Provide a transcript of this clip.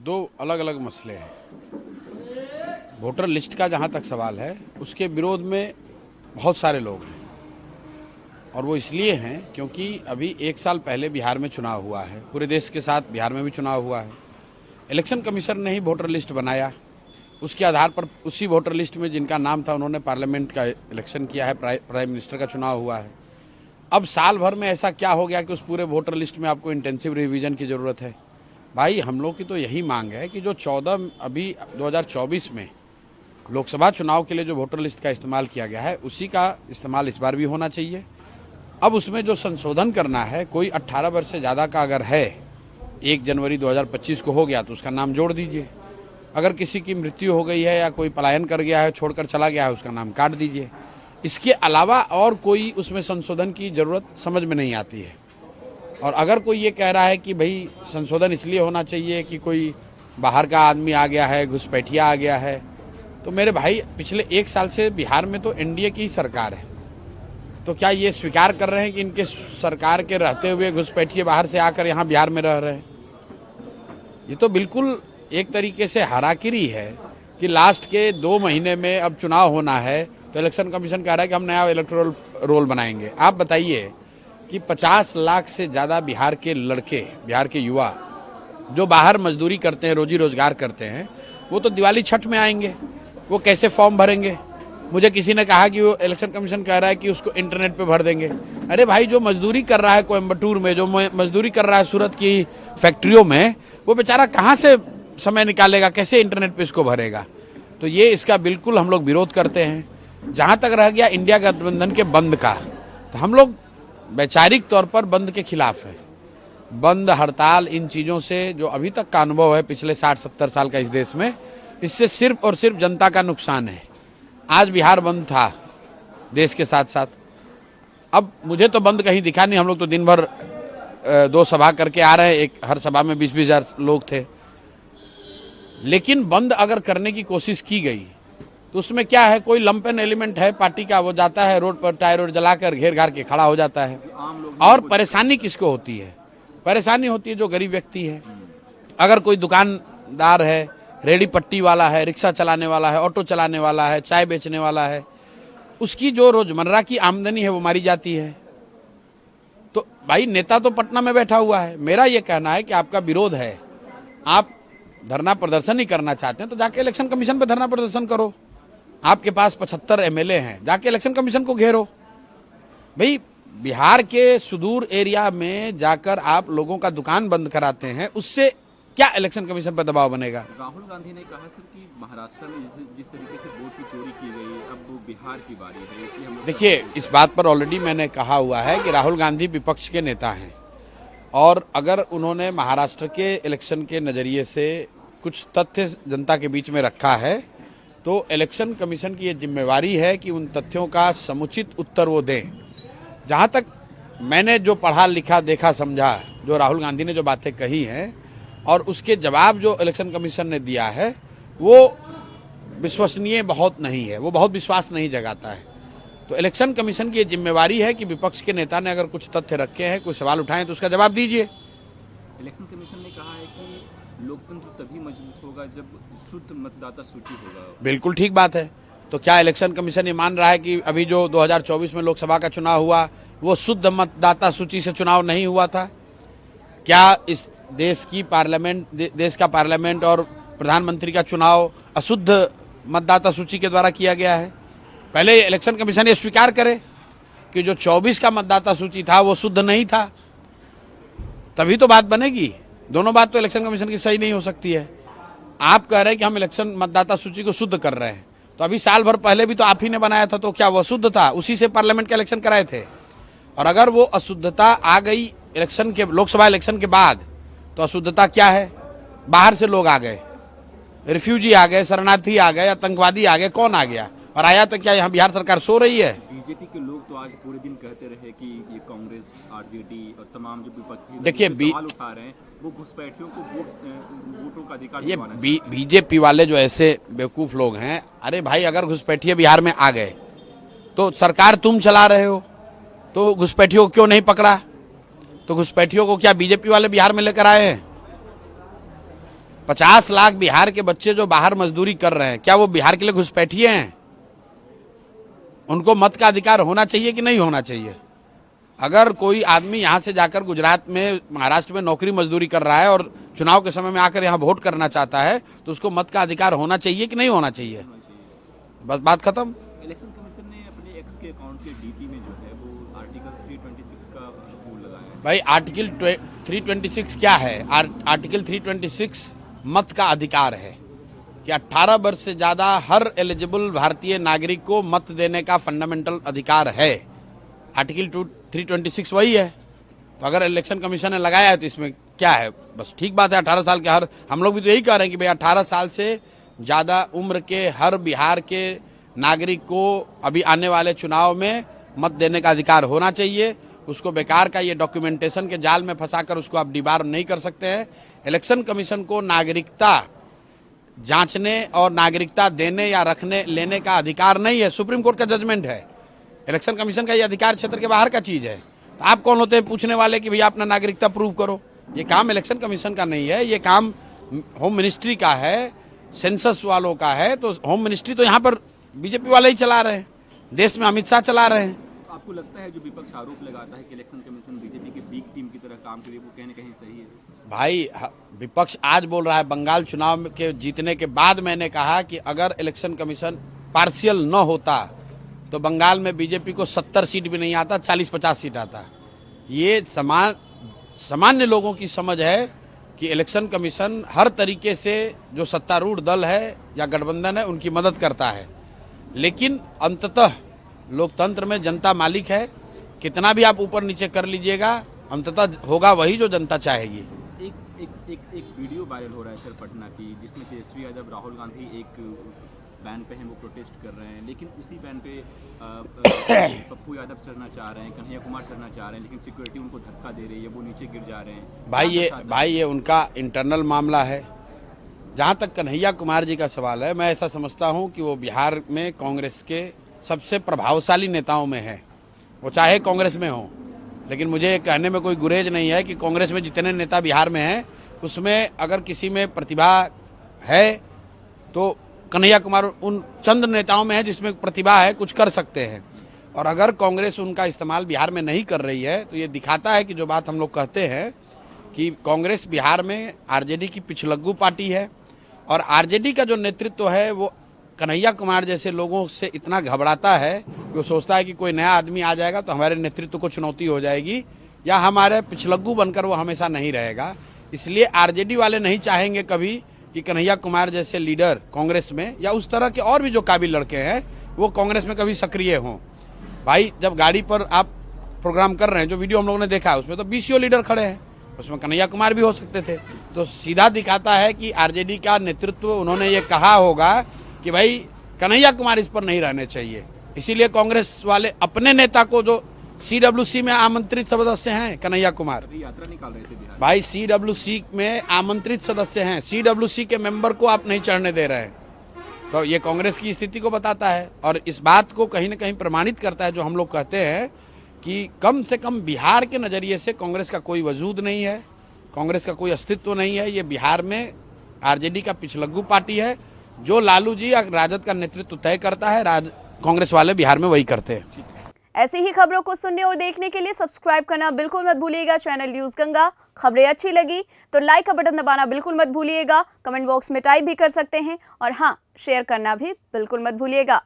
दो अलग अलग मसले हैं। वोटर लिस्ट का जहां तक सवाल है, उसके विरोध में बहुत सारे लोग हैं और वो इसलिए हैं क्योंकि अभी 1 साल पहले बिहार में चुनाव हुआ है, पूरे देश के साथ बिहार में भी चुनाव हुआ है। इलेक्शन कमीशन ने ही वोटर लिस्ट बनाया, उसके आधार पर उसी वोटर लिस्ट में जिनका नाम था उन्होंने पार्लियामेंट का इलेक्शन किया है, प्राइम मिनिस्टर का चुनाव हुआ है। अब साल भर में ऐसा क्या हो गया कि उस पूरे वोटर लिस्ट में आपको इंटेंसिव रिवीजन की ज़रूरत है? भाई हम लोग की तो यही मांग है कि जो 14 अभी 2024 में लोकसभा चुनाव के लिए जो वोटर लिस्ट का इस्तेमाल किया गया है, उसी का इस्तेमाल इस बार भी होना चाहिए। अब उसमें जो संशोधन करना है, कोई 18 वर्ष से ज़्यादा का अगर है, 1 जनवरी 2025 को हो गया तो उसका नाम जोड़ दीजिए। अगर किसी की मृत्यु हो गई है या कोई पलायन कर गया है, छोड़कर चला गया है, उसका नाम काट दीजिए। इसके अलावा और कोई उसमें संशोधन की ज़रूरत समझ में नहीं आती है। और अगर कोई ये कह रहा है कि भाई संशोधन इसलिए होना चाहिए कि कोई बाहर का आदमी आ गया है, घुसपैठिया आ गया है, तो मेरे भाई पिछले 1 साल से बिहार में तो एनडीए की ही सरकार है। तो क्या ये स्वीकार कर रहे हैं कि इनके सरकार के रहते हुए घुसपैठिए बाहर से आकर यहाँ बिहार में रह रहे हैं? ये तो बिल्कुल एक तरीके से हराकिरी है कि लास्ट के 2 महीने में अब चुनाव होना है तो इलेक्शन कमीशन कह रहा है कि हम नया इलेक्टोरल रोल बनाएंगे। आप बताइए कि 50 लाख से ज़्यादा बिहार के लड़के, बिहार के युवा जो बाहर मजदूरी करते हैं, रोजी रोजगार करते हैं, वो तो दिवाली छठ में आएंगे, वो कैसे फॉर्म भरेंगे? मुझे किसी ने कहा कि वो इलेक्शन कमीशन कह रहा है कि उसको इंटरनेट पे भर देंगे। अरे भाई, जो मजदूरी कर रहा है कोयम्बटूर में, जो मजदूरी कर रहा है सूरत की फैक्ट्रियों में, वो बेचारा कहाँ से समय निकालेगा, कैसे इंटरनेट पे इसको भरेगा? तो ये इसका बिल्कुल हम लोग विरोध करते हैं। जहाँ तक रह गया इंडिया गठबंधन के बंद का, तो हम लोग वैचारिक तौर पर बंद के खिलाफ है। बंद, हड़ताल, इन चीज़ों से जो अभी तक का अनुभव है पिछले 60-70 साल का इस देश में, इससे सिर्फ और सिर्फ जनता का नुकसान है। आज बिहार बंद था देश के साथ साथ, अब मुझे तो बंद कहीं दिखा नहीं। हम लोग तो दिन भर 2 सभा करके आ रहे हैं, एक हर सभा में 20-20 हज़ार लोग थे। लेकिन बंद अगर करने की कोशिश की गई तो उसमें क्या है, कोई लंपेन एलिमेंट है पार्टी का, वो जाता है रोड पर टायर जलाकर घेर घार के खड़ा हो जाता है। और परेशानी किसको होती है? परेशानी होती है जो गरीब व्यक्ति है। अगर कोई दुकानदार है, रेडी पट्टी वाला है, रिक्शा चलाने वाला है, ऑटो चलाने वाला है, चाय बेचने वाला है, उसकी जो रोजमर्रा की आमदनी है वो मारी जाती है। तो भाई नेता तो पटना में बैठा हुआ है। मेरा ये कहना है कि आपका विरोध है, आप धरना प्रदर्शन ही करना चाहते हैं तो जाके इलेक्शन कमीशन पे धरना प्रदर्शन करो। आपके पास 75 एमएलए हैं, जाके इलेक्शन कमीशन को घेरो। भाई बिहार के सुदूर एरिया में जाकर आप लोगों का दुकान बंद कराते हैं, उससे क्या इलेक्शन कमीशन पर दबाव बनेगा? राहुल गांधी ने कहा सर कि महाराष्ट्र में जिस तरीके से वोट की चोरी की गई, अब वो बिहार की बारी है, इसलिए हम। देखिए, इस बात पर ऑलरेडी मैंने कहा हुआ है कि राहुल गांधी विपक्ष के नेता हैं और अगर उन्होंने महाराष्ट्र के इलेक्शन के नज़रिए से कुछ तथ्य जनता के बीच में रखा है तो इलेक्शन कमीशन की ये जिम्मेवारी है कि उन तथ्यों का समुचित उत्तर वो दें। जहाँ तक मैंने जो पढ़ा लिखा, देखा, समझा, जो राहुल गांधी ने जो बातें कही हैं और उसके जवाब जो इलेक्शन कमीशन ने दिया है, वो विश्वसनीय बहुत नहीं है, वो बहुत विश्वास नहीं जगाता है। तो इलेक्शन कमीशन की ये जिम्मेवारी है कि विपक्ष के नेता ने अगर कुछ तथ्य रखे हैं, कुछ सवाल उठाए तो उसका जवाब दीजिए। इलेक्शन कमीशन ने कहा है कि लोकतंत्र तभी मजबूत होगा जब शुद्ध मतदाता सूची होगा। बिल्कुल ठीक बात है। तो क्या इलेक्शन कमीशन ये मान रहा है कि अभी जो 2024 में लोकसभा का चुनाव हुआ वो शुद्ध मतदाता सूची से चुनाव नहीं हुआ था? क्या इस देश की पार्लियामेंट, देश का पार्लियामेंट और प्रधानमंत्री का चुनाव अशुद्ध मतदाता सूची के द्वारा किया गया है? पहले इलेक्शन कमीशन ये स्वीकार करे कि जो 24 का मतदाता सूची था वो शुद्ध नहीं था, तभी तो बात बनेगी। दोनों बात तो इलेक्शन कमीशन की सही नहीं हो सकती है। आप कह रहे हैं कि हम इलेक्शन मतदाता सूची को शुद्ध कर रहे हैं, तो अभी साल भर पहले भी तो आप ही ने बनाया था, तो क्या वो अशुद्ध था? उसी से पार्लियामेंट के इलेक्शन कराए थे। और अगर वो अशुद्धता आ गई इलेक्शन के, लोकसभा इलेक्शन के बाद, तो अशुद्धता क्या है? बाहर से लोग आ गए, रिफ्यूजी आ गए, शरणार्थी आ गए, आतंकवादी आ गए, कौन आ गया? और आया तो क्या यहाँ बिहार सरकार सो रही है? बीजेपी के लोग तो आज पूरे दिन कहते रहे कि ये कांग्रेस, आरजेडी और तमाम जो विपक्षी देखिए सवाल उठा रहे हैं वो घुसपैठियों को वोटों का अधिकार ये बीजेपी वाले जो ऐसे बेवकूफ लोग हैं, अरे भाई अगर घुसपैठिए बिहार में आ गए तो सरकार तुम चला रहे हो, तो घुसपैठियों को क्यों नहीं पकड़ा? तो घुसपैठियों को क्या बीजेपी वाले बिहार में लेकर आए हैं? 50 लाख बिहार के बच्चे जो बाहर मजदूरी कर रहे हैं, क्या वो बिहार के लिए घुसपैठिए हैं? उनको मत का अधिकार होना चाहिए कि नहीं होना चाहिए? अगर कोई आदमी यहाँ से जाकर गुजरात में, महाराष्ट्र में नौकरी मजदूरी कर रहा है और चुनाव के समय में आकर यहाँ वोट करना चाहता है, तो उसको मत का अधिकार होना चाहिए कि नहीं होना चाहिए? बस बात खत्म। इलेक्शन कमीशन ने अपने एक्स के अकाउंट के डीपी में जो है वो आर्टिकल 326 का रूल लगाया है। भाई आर्टिकल 326 क्या है? आर्टिकल 326 मत का अधिकार है कि 18 वर्ष से ज्यादा हर एलिजिबल भारतीय नागरिक को मत देने का फंडामेंटल अधिकार है। आर्टिकल 326 वही है। तो अगर इलेक्शन कमीशन ने लगाया है तो इसमें क्या है? बस ठीक बात है। 18 साल के हर, हम लोग भी तो यही कह रहे हैं कि भाई 18 साल से ज्यादा उम्र के हर बिहार के नागरिक को अभी आने वाले चुनाव में मत देने का अधिकार होना चाहिए। उसको बेकार का ये डॉक्यूमेंटेशन के जाल में फंसाकर उसको आप डिबार नहीं कर सकते हैं। इलेक्शन कमीशन को नागरिकता जांचने और नागरिकता देने या रखने लेने का अधिकार नहीं है। सुप्रीम कोर्ट का जजमेंट है। इलेक्शन कमीशन का ये अधिकार क्षेत्र के बाहर का चीज है। तो आप कौन होते हैं पूछने वाले कि भैया अपना नागरिकता प्रूव करो? ये काम इलेक्शन कमीशन का नहीं है, ये काम होम मिनिस्ट्री का है, सेंसस वालों का है। तो होम मिनिस्ट्री तो यहाँ पर बीजेपी वाले ही चला रहे हैं, देश में अमित शाह चला रहे हैं। आपको लगता है जो विपक्ष आरोप लगाता है कि इलेक्शन कमीशन बीजेपी की बी टीम की तरह काम करे, वो कहीं न कहीं सही है? भाई विपक्ष आज बोल रहा है, बंगाल चुनाव के जीतने के बाद मैंने कहा कि अगर इलेक्शन कमीशन पार्शियल न होता तो बंगाल में बीजेपी को 70 सीट भी नहीं आता, 40-50 सीट आता। ये सामान्य लोगों की समझ है कि इलेक्शन कमीशन हर तरीके से जो सत्तारूढ़ दल है या गठबंधन है उनकी मदद करता है, लेकिन अंततः लोकतंत्र में जनता मालिक है। कितना भी आप ऊपर नीचे कर लीजिएगा, अंततः होगा वही जो जनता चाहेगी। एक वीडियो वायरल हो रहा है सर पटना की, जिसमें तेजस्वी यादव, राहुल गांधी एक बैन पे हैं, वो प्रोटेस्ट कर रहे हैं, लेकिन उसी बैन पे पप्पू यादव चढ़ना चाह रहे हैं, कन्हैया कुमार चढ़ना चाह रहे हैं, लेकिन सिक्योरिटी उनको धक्का दे रही है, वो नीचे गिर जा रहे हैं। भाई ये उनका इंटरनल मामला है। जहाँ तक कन्हैया कुमार जी का सवाल है, मैं ऐसा समझता हूँ कि वो बिहार में कांग्रेस के सबसे प्रभावशाली नेताओं में है, वो चाहे कांग्रेस में हो। लेकिन मुझे कहने में कोई गुरेज नहीं है कि कांग्रेस में जितने नेता बिहार में हैं उसमें अगर किसी में प्रतिभा है तो कन्हैया कुमार उन चंद नेताओं में है जिसमें प्रतिभा है, कुछ कर सकते हैं। और अगर कांग्रेस उनका इस्तेमाल बिहार में नहीं कर रही है तो ये दिखाता है कि जो बात हम लोग कहते हैं कि कांग्रेस बिहार में आरजेडी की पिछलग्गू पार्टी है, और आरजेडी का जो नेतृत्व है वो कन्हैया कुमार जैसे लोगों से इतना घबराता है कि वो सोचता है कि कोई नया आदमी आ जाएगा तो हमारे नेतृत्व को चुनौती हो जाएगी, या हमारे पिछलग्गू बनकर वो हमेशा नहीं रहेगा। इसलिए आरजेडी वाले नहीं चाहेंगे कभी कि कन्हैया कुमार जैसे लीडर कांग्रेस में, या उस तरह के और भी जो काबिल लड़के हैं, वो कांग्रेस में कभी सक्रिय हों। भाई जब गाड़ी पर आप प्रोग्राम कर रहे हैं, जो वीडियो हम लोगों ने देखा है उसमें तो बीसीओ लीडर खड़े हैं, उसमें कन्हैया कुमार भी हो सकते थे। तो सीधा दिखाता है कि आरजेडी का नेतृत्व, उन्होंने ये कहा होगा कि भाई कन्हैया कुमार इस पर नहीं रहने चाहिए, इसीलिए कांग्रेस वाले अपने नेता को, जो सीडब्ल्यूसी में आमंत्रित सदस्य हैं कन्हैया कुमार, यात्रा निकाल रहे थे बिहार। भाई सीडब्ल्यूसी में आमंत्रित सदस्य हैं, सीडब्ल्यूसी के मेंबर को आप नहीं चढ़ने दे रहे हैं। तो ये कांग्रेस की स्थिति को बताता है और इस बात को कहीं न कहीं प्रमाणित करता है जो हम लोग कहते हैं कि कम से कम बिहार के नज़रिए से कांग्रेस का कोई वजूद नहीं है, कांग्रेस का कोई अस्तित्व नहीं है। ये बिहार में आरजेडी का पिछलग्गू पार्टी है। जो लालू जी या राजद का नेतृत्व तय करता है, कांग्रेस वाले बिहार में वही करते हैं। ऐसी ही खबरों को सुनने और देखने के लिए सब्सक्राइब करना बिल्कुल मत भूलिएगा चैनल न्यूज़ गंगा। खबरें अच्छी लगी तो लाइक का बटन दबाना बिल्कुल मत भूलिएगा। कमेंट बॉक्स में टाइप भी कर सकते हैं और हाँ, शेयर करना भी बिल्कुल मत भूलिएगा।